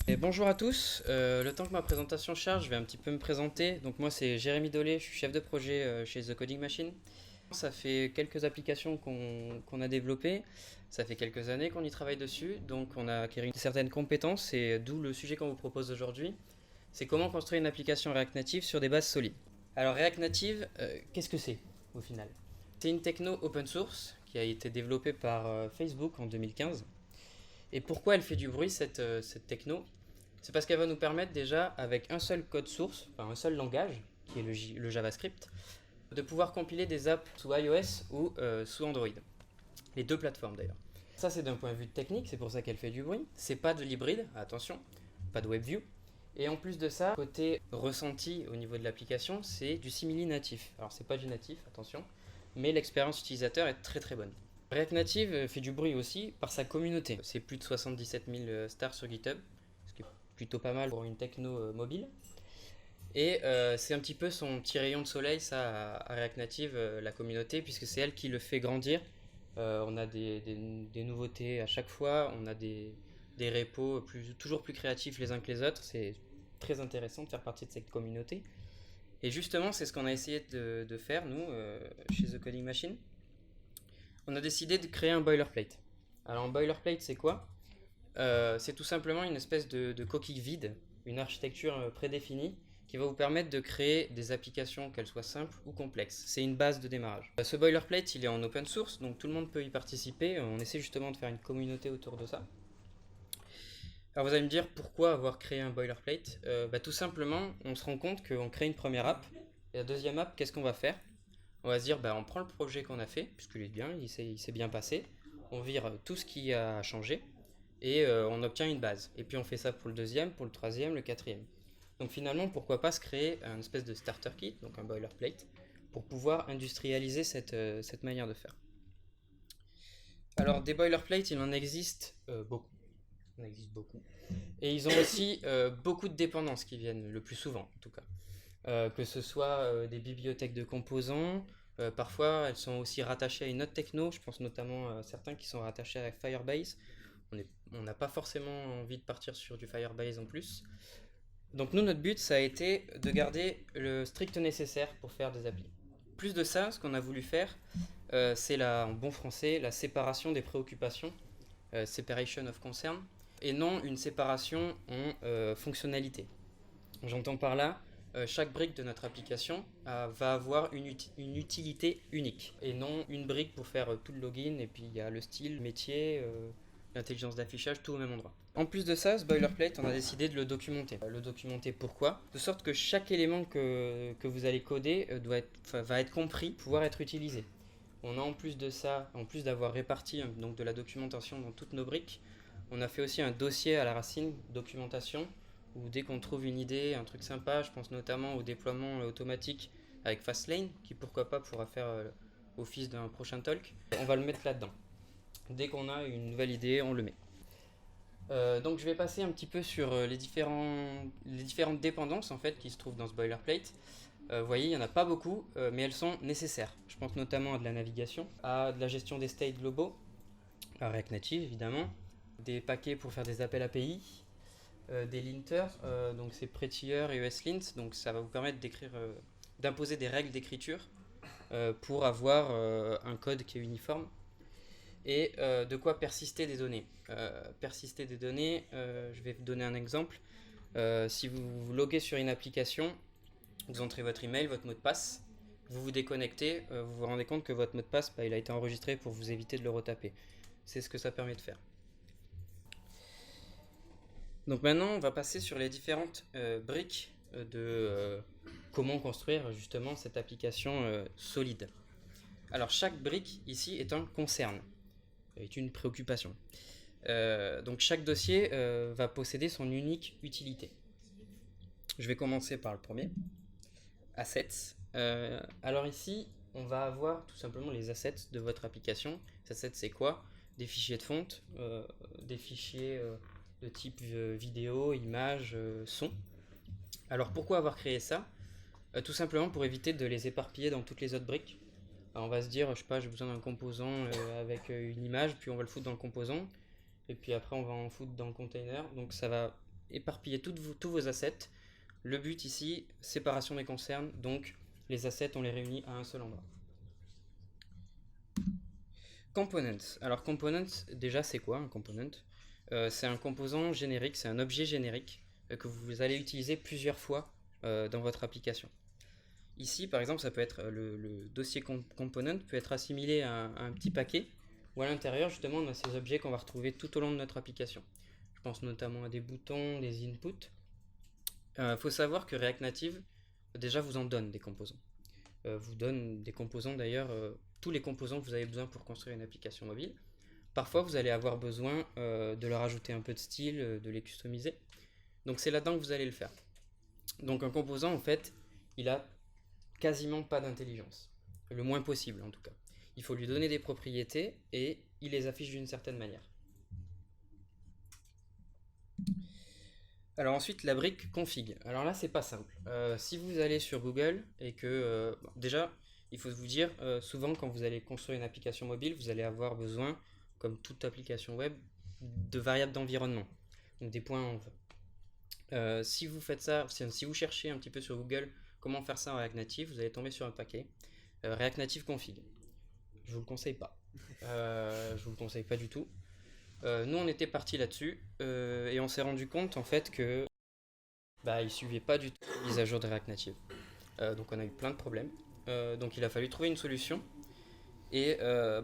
Et bonjour à tous, le temps que ma présentation charge, je vais un petit peu me présenter. Donc moi c'est Jérémy Dolé, je suis chef de projet chez The Coding Machine. Ça fait quelques applications qu'on a développées, ça fait quelques années qu'on y travaille dessus, donc on a acquis certaines compétences et d'où le sujet qu'on vous propose aujourd'hui. C'est comment construire une application React Native sur des bases solides. Alors React Native, qu'est-ce que c'est au final? C'est une techno open source qui a été développée par Facebook en 2015. Et pourquoi elle fait du bruit cette techno? C'est parce qu'elle va nous permettre déjà, avec un seul code source, enfin un seul langage, qui est le JavaScript, de pouvoir compiler des apps sous iOS ou sous Android. Les deux plateformes d'ailleurs. Ça c'est d'un point de vue technique, c'est pour ça qu'elle fait du bruit. C'est pas de l'hybride, attention, pas de WebView. Et en plus de ça, côté ressenti au niveau de l'application, c'est du simili natif. Alors c'est pas du natif, attention, mais l'expérience utilisateur est très très bonne. React Native fait du bruit aussi par sa communauté. C'est plus de 77 000 stars sur GitHub, ce qui est plutôt pas mal pour une techno mobile. Et c'est un petit peu son petit rayon de soleil, ça, à React Native, la communauté, puisque c'est elle qui le fait grandir. On a des nouveautés à chaque fois, on a des repos toujours plus créatifs les uns que les autres. C'est très intéressant de faire partie de cette communauté. Et justement, c'est ce qu'on a essayé de faire, nous, chez The Coding Machine. On a décidé de créer un boilerplate. Alors, un boilerplate, c'est quoi? C'est tout simplement une espèce de coquille vide, une architecture prédéfinie qui va vous permettre de créer des applications, qu'elles soient simples ou complexes. C'est une base de démarrage. Ce boilerplate, il est en open source, donc tout le monde peut y participer. On essaie justement de faire une communauté autour de ça. Alors vous allez me dire pourquoi avoir créé un boilerplate? Tout simplement, on se rend compte qu'on crée une première app, et la deuxième app, qu'est-ce qu'on va faire? On va se dire, on prend le projet qu'on a fait, puisqu'il est bien, il s'est bien passé, on vire tout ce qui a changé, et on obtient une base. Et puis on fait ça pour le deuxième, pour le troisième, le quatrième. Donc finalement, pourquoi pas se créer un espèce de starter kit, donc un boilerplate, pour pouvoir industrialiser cette manière de faire. Alors des boilerplates, il en existe beaucoup. Il en existe beaucoup. Et ils ont aussi beaucoup de dépendances qui viennent, le plus souvent en tout cas. Que ce soit des bibliothèques de composants, parfois elles sont aussi rattachées à une autre techno, je pense notamment à certains qui sont rattachés à Firebase. On n'a pas forcément envie de partir sur du Firebase en plus. Donc nous, notre but, ça a été de garder le strict nécessaire pour faire des applis. Plus de ça, ce qu'on a voulu faire, c'est en bon français, la séparation des préoccupations, separation of concern, et non une séparation en fonctionnalité. J'entends par là, chaque brique de notre application va avoir une utilité unique, et non une brique pour faire tout le login, et puis il y a le style, le métier, l'intelligence d'affichage, tout au même endroit. En plus de ça, ce boilerplate, on a décidé de le documenter. Le documenter pourquoi? De sorte que chaque élément que vous allez coder va être compris, pouvoir être utilisé. On a en plus de ça, en plus d'avoir réparti donc de la documentation dans toutes nos briques, on a fait aussi un dossier à la racine, documentation, où dès qu'on trouve une idée, un truc sympa, je pense notamment au déploiement automatique avec Fastlane, qui pourquoi pas pourra faire office d'un prochain talk, on va le mettre là-dedans. Dès qu'on a une nouvelle idée, on le met. Donc je vais passer un petit peu sur les différentes dépendances en fait qui se trouvent dans ce boilerplate. Vous voyez, il n'y en a pas beaucoup, mais elles sont nécessaires. Je pense notamment à de la navigation, à de la gestion des states globaux, à React Native évidemment, des paquets pour faire des appels API, des linters, donc c'est Prettier et ESLint, donc ça va vous permettre d'imposer des règles d'écriture pour avoir un code qui est uniforme. Et de quoi persister des données. Persister des données, je vais vous donner un exemple. Si vous vous loguez sur une application, vous entrez votre email, votre mot de passe, vous vous déconnectez, vous vous rendez compte que votre mot de passe, il a été enregistré pour vous éviter de le retaper. C'est ce que ça permet de faire. Donc maintenant, on va passer sur les différentes briques de comment construire justement cette application solide. Alors chaque brique ici est un concern, est une préoccupation. Donc chaque dossier va posséder son unique utilité. Je vais commencer par le premier, assets. Alors ici, on va avoir tout simplement les assets de votre application. Les assets, c'est quoi? Des fichiers de fonte, des fichiers de type vidéo, image, son. Alors pourquoi avoir créé ça? Tout simplement pour éviter de les éparpiller dans toutes les autres briques. Alors on va se dire, je sais pas, j'ai besoin d'un composant avec une image, puis on va le foutre dans le composant, et puis après on va en foutre dans le container. Donc ça va éparpiller tous vos assets. Le but ici, séparation des concerns, donc les assets, on les réunit à un seul endroit. Components. Alors components, déjà c'est quoi un component? C'est un composant générique, c'est un objet générique que vous allez utiliser plusieurs fois dans votre application. Ici par exemple ça peut être le dossier component peut être assimilé à un petit paquet où à l'intérieur justement on a ces objets qu'on va retrouver tout au long de notre application. Je pense notamment à des boutons, des inputs. Faut savoir que React Native déjà vous en donne des composants. Vous donne des composants d'ailleurs, tous les composants que vous avez besoin pour construire une application mobile. Parfois vous allez avoir besoin de leur ajouter un peu de style, de les customiser. Donc c'est là-dedans que vous allez le faire. Donc un composant en fait, il a quasiment pas d'intelligence. Le moins possible en tout cas. Il faut lui donner des propriétés et il les affiche d'une certaine manière. Alors ensuite la brique config. Alors là c'est pas simple. Si vous allez sur Google et que déjà il faut vous dire souvent quand vous allez construire une application mobile vous allez avoir besoin comme toute application web de variables d'environnement. Donc des points env. Si vous faites ça, si vous cherchez un petit peu sur Google comment faire ça en React Native, vous allez tomber sur un paquet React Native config. Je vous le conseille pas. Je vous le conseille pas du tout. Nous on était parti là-dessus et on s'est rendu compte en fait que il suivait pas du tout la mise à jour de React Native. Donc on a eu plein de problèmes. Donc il a fallu trouver une solution. Et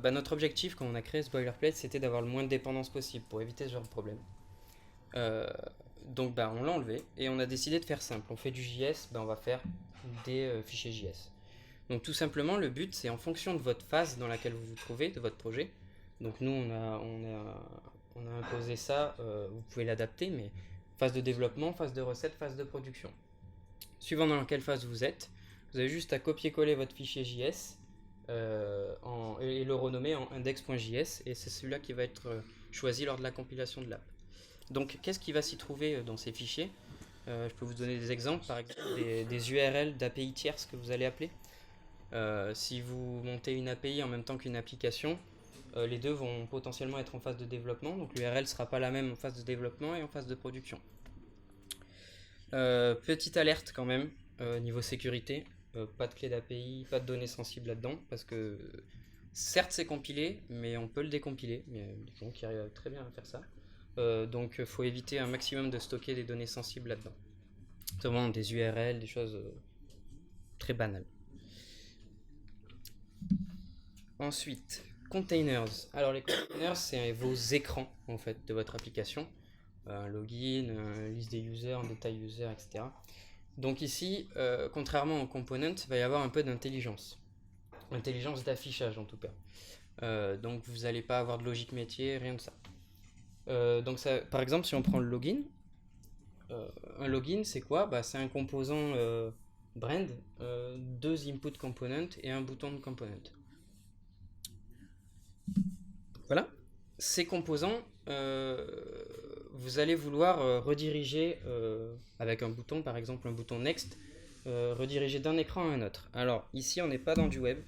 notre objectif quand on a créé ce boilerplate c'était d'avoir le moins de dépendance possible pour éviter ce genre de problème. Donc on l'a enlevé et on a décidé de faire simple. On fait du JS, on va faire des fichiers JS. Donc tout simplement le but c'est en fonction de votre phase dans laquelle vous vous trouvez, de votre projet. Donc nous on a imposé ça, vous pouvez l'adapter, mais phase de développement, phase de recette, phase de production. Suivant dans quelle phase vous êtes, vous avez juste à copier-coller votre fichier JS et le renommer en index.js et c'est celui-là qui va être choisi lors de la compilation de l'app. Donc qu'est-ce qui va s'y trouver dans ces fichiers? Je peux vous donner des exemples, par exemple des URL d'API tierces que vous allez appeler. Si vous montez une API en même temps qu'une application, les deux vont potentiellement être en phase de développement, donc l'URL ne sera pas la même en phase de développement et en phase de production. Petite alerte quand même, niveau sécurité, pas de clé d'API, pas de données sensibles là-dedans, parce que certes c'est compilé, mais on peut le décompiler, il y a des gens qui arrivent très bien à faire ça. Donc il faut éviter un maximum de stocker des données sensibles là-dedans. Notamment des URL, des choses très banales. Ensuite, containers. Alors les containers, c'est vos écrans en fait de votre application. Un login, une liste des users, un détail user, etc. Donc ici, contrairement aux components, il va y avoir un peu d'intelligence. Intelligence d'affichage en tout cas. Donc vous n'allez pas avoir de logique métier, rien de ça. Donc ça, par exemple, si on prend le login, un login c'est quoi? C'est un composant brand, deux input components et un bouton de component. Voilà. Ces composants, vous allez vouloir rediriger avec un bouton, par exemple un bouton Next, rediriger d'un écran à un autre. Alors ici on n'est pas dans du web.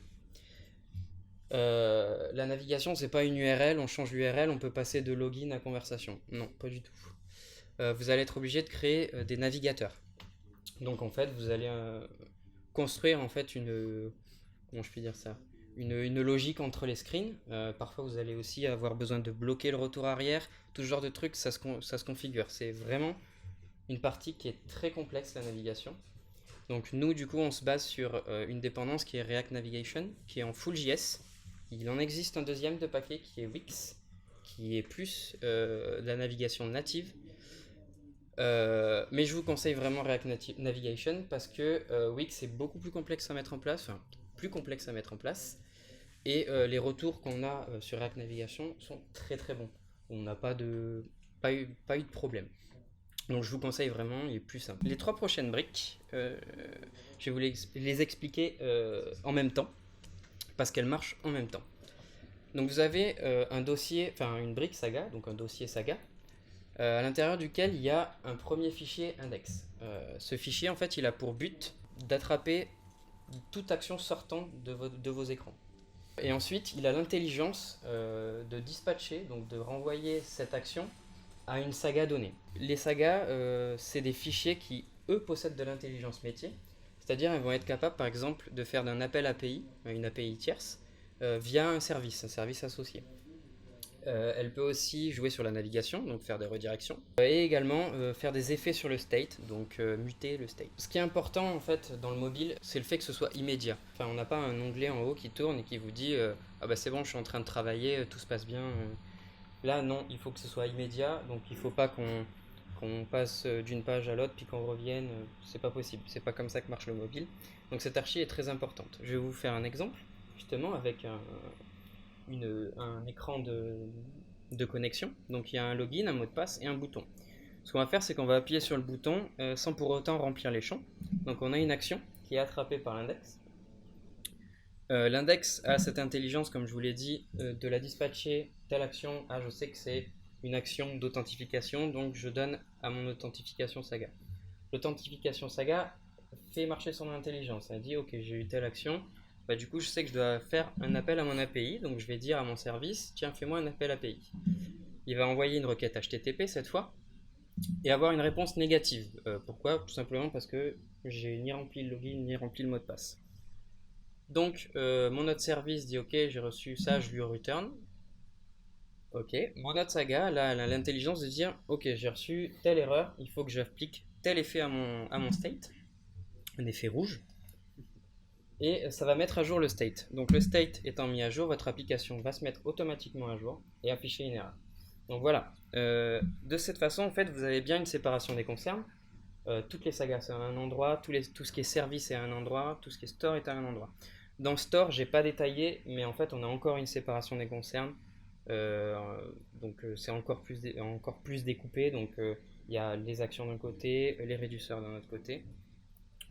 La navigation c'est pas une URL, on change l'URL, on peut passer de login à conversation. Non, pas du tout. Vous allez être obligé de créer des navigateurs. Donc en fait vous allez construire en fait comment je puis dire ça, une logique entre les screens. Parfois vous allez aussi avoir besoin de bloquer le retour arrière, tout ce genre de trucs, ça se configure. C'est vraiment une partie qui est très complexe, la navigation. Donc nous du coup on se base sur une dépendance qui est React Navigation, qui est en full JS. Il en existe un deuxième de paquet qui est Wix, qui est plus de la navigation native. Mais je vous conseille vraiment React Navigation parce que Wix est beaucoup plus complexe à mettre en place, enfin plus complexe à mettre en place, et les retours qu'on a sur React Navigation sont très très bons. On n'a pas eu de problème. Donc je vous conseille vraiment, il est plus simple. Les trois prochaines briques, je vais vous les expliquer en même temps, parce qu'elles marchent en même temps. Donc vous avez un dossier, enfin une brique Saga, donc un dossier Saga, à l'intérieur duquel il y a un premier fichier index. Ce fichier en fait il a pour but d'attraper toute action sortant de vos écrans. Et ensuite il a l'intelligence de dispatcher, donc de renvoyer cette action à une saga donnée. Les sagas, c'est des fichiers qui, eux, possèdent de l'intelligence métier. C'est-à-dire, ils vont être capables, par exemple, de faire d'un appel API, une API tierce, via un service associé. Elle peut aussi jouer sur la navigation, donc faire des redirections, et également faire des effets sur le state, donc muter le state. Ce qui est important en fait dans le mobile, c'est le fait que ce soit immédiat. Enfin, on n'a pas un onglet en haut qui tourne et qui vous dit ah bah c'est bon, je suis en train de travailler, tout se passe bien. Là non, il faut que ce soit immédiat, donc il ne faut pas qu'on passe d'une page à l'autre puis qu'on revienne, c'est pas possible, c'est pas comme ça que marche le mobile. Donc cette archi est très importante. Je vais vous faire un exemple justement avec un écran de connexion. Donc il y a un login, un mot de passe et un bouton. Ce qu'on va faire, c'est qu'on va appuyer sur le bouton sans pour autant remplir les champs. Donc on a une action qui est attrapée par l'index. L'index a cette intelligence, comme je vous l'ai dit, de la dispatcher telle action. Ah, je sais que c'est une action d'authentification, donc je donne à mon authentification saga. L'authentification saga fait marcher son intelligence. Elle dit ok, j'ai eu telle action, bah, du coup je sais que je dois faire un appel à mon API, donc je vais dire à mon service tiens, fais-moi un appel API. Il va envoyer une requête HTTP cette fois et avoir une réponse négative. Pourquoi? Tout simplement parce que j'ai ni rempli le login ni rempli le mot de passe. Donc mon autre service dit ok, j'ai reçu ça, je lui return. Ok, mon autre saga là, elle a l'intelligence de dire ok, j'ai reçu telle erreur, il faut que j'applique tel effet à mon state, un effet rouge, et ça va mettre à jour le state. Donc le state étant mis à jour, votre application va se mettre automatiquement à jour et afficher une erreur. Donc voilà, de cette façon en fait vous avez bien une séparation des concerns. Toutes les sagas sont à un endroit, tout ce qui est service est à un endroit, tout ce qui est store est à un endroit. Dans le store, j'ai pas détaillé, mais en fait on a encore une séparation des concerns. Donc c'est encore plus découpé. Donc il y a les actions d'un côté, les réducteurs d'un autre côté,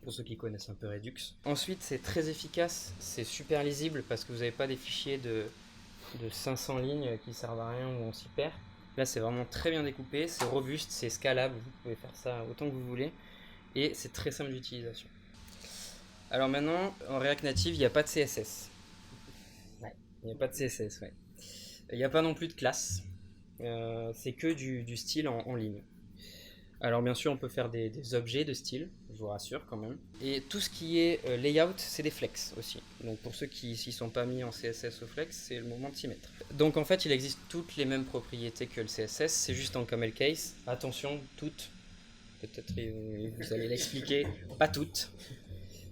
pour ceux qui connaissent un peu Redux. Ensuite, c'est très efficace, c'est super lisible parce que vous n'avez pas des fichiers de 500 lignes qui servent à rien ou on s'y perd. Là, c'est vraiment très bien découpé, c'est robuste, c'est scalable, vous pouvez faire ça autant que vous voulez et c'est très simple d'utilisation. Alors maintenant, en React Native, il n'y a pas de CSS. Ouais, il n'y a pas de CSS, ouais. Il n'y a pas non plus de classe. C'est que du style en ligne. Alors bien sûr, on peut faire des objets de style, je vous rassure quand même. Et tout ce qui est layout, c'est des flex aussi. Donc pour ceux qui s'y sont pas mis en CSS au flex, c'est le moment de s'y mettre. Donc en fait, il existe toutes les mêmes propriétés que le CSS, c'est juste en camel case. Attention, toutes. Peut-être vous allez l'expliquer, pas toutes.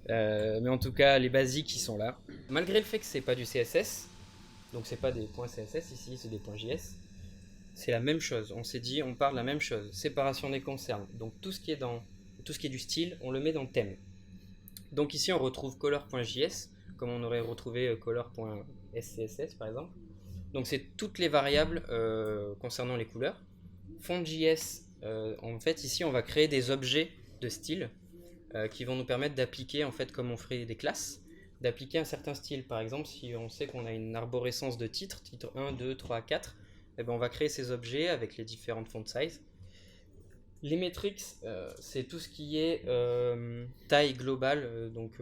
Mais en tout cas, les basiques, ils sont là. Malgré le fait que c'est pas du CSS, donc c'est pas des points CSS ici, c'est des points JS. C'est la même chose, on s'est dit, on parle de la même chose, séparation des concerns. Donc tout ce qui est du style, on le met dans le thème. Donc ici on retrouve color.js, comme on aurait retrouvé color.scss par exemple. Donc c'est toutes les variables concernant les couleurs. Font.js, en fait ici on va créer des objets de style qui vont nous permettre d'appliquer, en fait comme on ferait des classes, d'appliquer un certain style. Par exemple, si on sait qu'on a une arborescence de titres, titre 1, 2, 3, 4, eh ben on va créer ces objets avec les différentes font size. Les metrics, c'est tout ce qui est taille globale, donc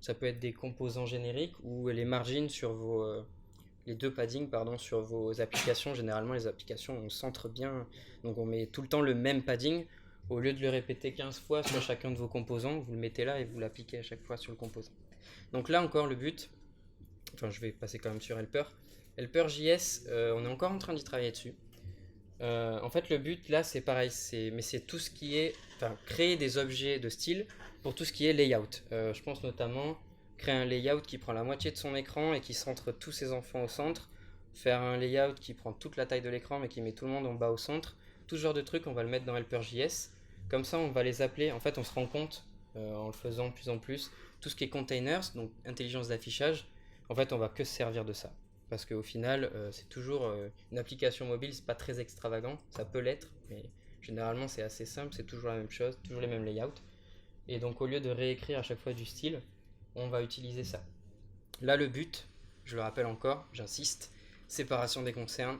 ça peut être des composants génériques ou les margins sur les deux paddings sur vos applications. Généralement, les applications, on centre bien, donc on met tout le temps le même padding. Au lieu de le répéter 15 fois sur chacun de vos composants, vous le mettez là et vous l'appliquez à chaque fois sur le composant. Donc là encore, le but, enfin je vais passer quand même sur Helper. Helper.js, on est encore en train d'y travailler dessus. En fait, le but là, c'est pareil, mais c'est tout ce qui est, enfin, créer des objets de style pour tout ce qui est layout. Je pense notamment créer un layout qui prend la moitié de son écran et qui centre tous ses enfants au centre. Faire un layout qui prend toute la taille de l'écran mais qui met tout le monde en bas au centre. Tout ce genre de trucs, on va le mettre dans Helper.js. Comme ça, on va les appeler. En fait, on se rend compte en le faisant de plus en plus. Tout ce qui est containers, donc intelligence d'affichage, en fait, on va que se servir de ça. Parce qu'au final, c'est toujours une application mobile, c'est pas très extravagant. Ça peut l'être, mais généralement, c'est assez simple. C'est toujours la même chose, toujours les mêmes layouts. Et donc, au lieu de réécrire à chaque fois du style, on va utiliser ça. Là, le but, je le rappelle encore, j'insiste, séparation des concerns.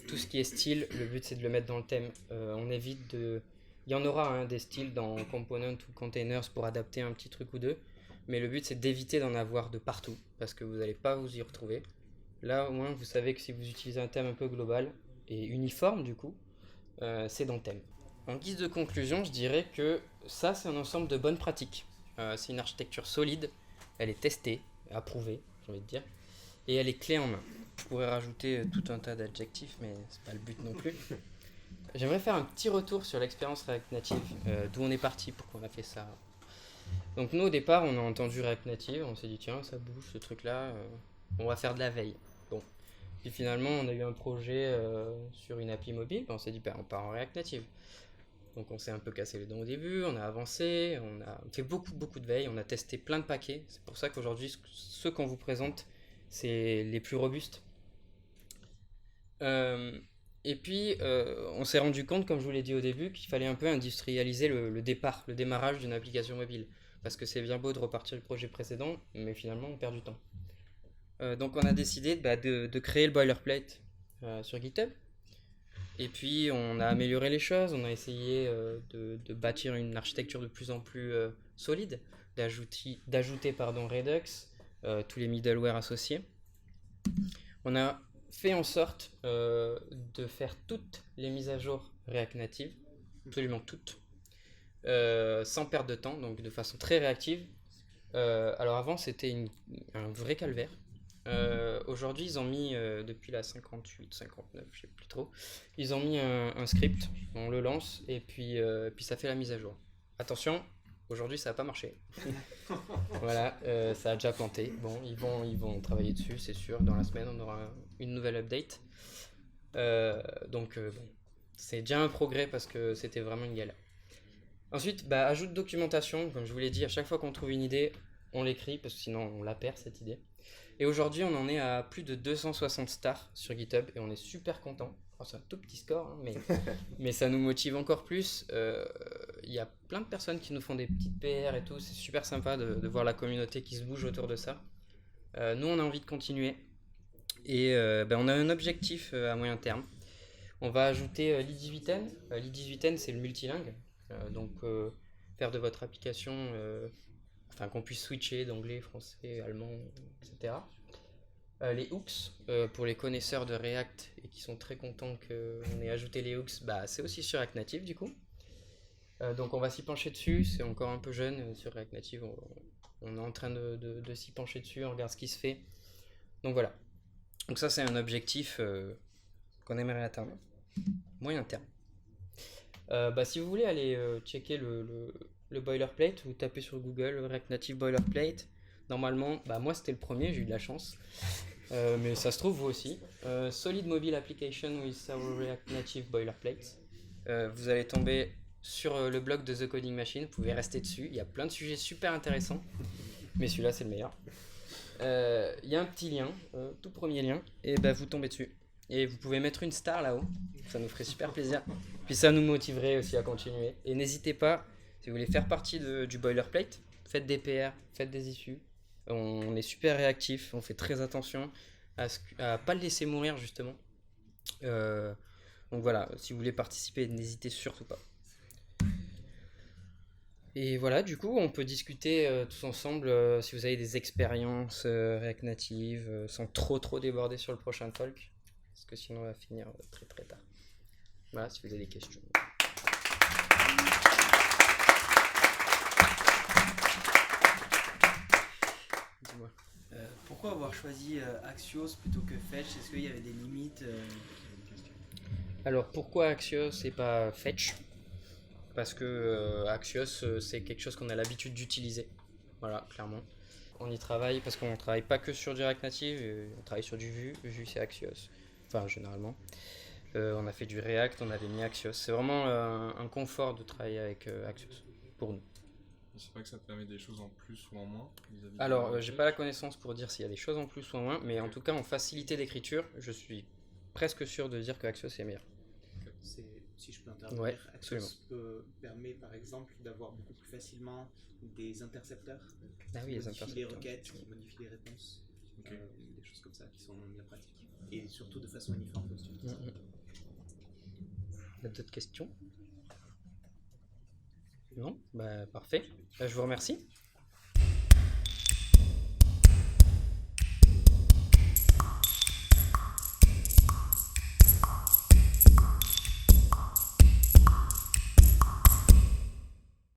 Tout ce qui est style, le but c'est de le mettre dans le thème. On évite de... Il y en aura des styles dans Component ou Containers pour adapter un petit truc ou deux, mais le but c'est d'éviter d'en avoir de partout, parce que vous n'allez pas vous y retrouver. Là au moins vous savez que si vous utilisez un thème un peu global et uniforme du coup, c'est dans Thème. En guise de conclusion, je dirais que ça, c'est un ensemble de bonnes pratiques. C'est une architecture solide, elle est testée, approuvée, j'ai envie de dire, et elle est clé en main. Je pourrais rajouter tout un tas d'adjectifs, mais c'est pas le but non plus. J'aimerais faire un petit retour sur l'expérience React Native, d'où on est parti, pourquoi on a fait ça. Donc nous au départ on a entendu React Native, on s'est dit tiens ça bouge ce truc là, on va faire de la veille. Bon. Puis finalement on a eu un projet sur une appli mobile, on s'est dit bah, on part en React Native. Donc on s'est un peu cassé les dents au début, on a avancé, on a fait beaucoup de veille, on a testé plein de paquets. C'est pour ça qu'aujourd'hui ceux qu'on vous présente c'est les plus robustes. Et puis, on s'est rendu compte, comme je vous l'ai dit au début, qu'il fallait un peu industrialiser le démarrage d'une application mobile. Parce que c'est bien beau de repartir le projet précédent, mais finalement, on perd du temps. Donc, on a décidé de créer le boilerplate sur GitHub. Et puis, on a amélioré les choses, on a essayé de bâtir une architecture de plus en plus solide, d'ajouter Redux, tous les middleware associés. On a fait en sorte de faire toutes les mises à jour React Native, absolument toutes, sans perdre de temps, donc de façon très réactive. Alors avant c'était un vrai calvaire. Aujourd'hui ils ont mis, depuis la 58, 59, je sais plus trop, ils ont mis un script, on le lance et puis ça fait la mise à jour. Attention, aujourd'hui ça n'a pas marché. Voilà, ça a déjà planté. Bon, ils vont travailler dessus, c'est sûr. Dans la semaine, on aura une nouvelle update. Donc, bon, c'est déjà un progrès parce que c'était vraiment une galère. Ensuite, ajout de documentation. Comme je vous l'ai dit, à chaque fois qu'on trouve une idée, on l'écrit parce que sinon on la perd cette idée. Et aujourd'hui, on en est à plus de 260 stars sur GitHub et on est super content. Alors, c'est un tout petit score, hein, mais ça nous motive encore plus. Il y a plein de personnes qui nous font des petites PR et tout. C'est super sympa de voir la communauté qui se bouge autour de ça. Nous, on a envie de continuer. Et on a un objectif à moyen terme. On va ajouter l'I18N. L'I18N, c'est le multilingue. Donc, faire de votre application, qu'on puisse switcher d'anglais, français, allemand, etc. Les hooks, pour les connaisseurs de React et qui sont très contents qu'on ait ajouté les hooks, c'est aussi sur React Native du coup. Donc on va s'y pencher dessus, c'est encore un peu jeune sur React Native, on est en train de s'y pencher dessus, on regarde ce qui se fait. Donc voilà. Donc ça c'est un objectif qu'on aimerait atteindre, moyen terme. Si vous voulez aller checker le boilerplate, vous tapez sur Google React Native boilerplate. Normalement, moi c'était le premier, j'ai eu de la chance. Mais ça se trouve vous aussi. Solid Mobile Application with our React Native boilerplate. Vous allez tomber sur le blog de The Coding Machine, vous pouvez rester dessus. Il y a plein de sujets super intéressants, mais celui-là c'est le meilleur. Il y a un petit lien, tout premier lien, et vous tombez dessus. Et vous pouvez mettre une star là-haut, ça nous ferait super plaisir. Puis ça nous motiverait aussi à continuer. Et n'hésitez pas, si vous voulez faire partie du boilerplate, faites des PR, faites des issues. On est super réactif, on fait très attention à pas le laisser mourir justement. Donc voilà, si vous voulez participer, n'hésitez surtout pas. Et voilà, du coup, on peut discuter tous ensemble si vous avez des expériences React Native sans trop déborder sur le prochain talk. Parce que sinon, on va finir très tard. Voilà, si vous avez des questions. Dis-moi. Pourquoi avoir choisi Axios plutôt que Fetch? Est-ce qu'il y avait des limites Alors, pourquoi Axios et pas Fetch? Parce que Axios, c'est quelque chose qu'on a l'habitude d'utiliser. Voilà, clairement. On y travaille parce qu'on ne travaille pas que sur du React Native, on travaille sur du Vue. Vue, c'est Axios. Enfin, généralement. On a fait du React, on avait mis Axios. C'est vraiment un confort de travailler avec Axios, pour nous. C'est pas que ça te permet des choses en plus ou en moins vis-à-vis Alors, j'ai pas la connaissance pour dire s'il y a des choses en plus ou en moins, mais en tout cas, en facilité d'écriture, je suis presque sûr de dire que Axios est meilleur. Si je peux intervenir, Ouais, Axios permet par exemple d'avoir beaucoup plus facilement des intercepteurs qui modifient les requêtes, qui modifient les réponses, des choses comme ça qui sont bien pratiques et surtout de façon uniforme. Il y a d'autres questions? Non? Parfait. Je vous remercie.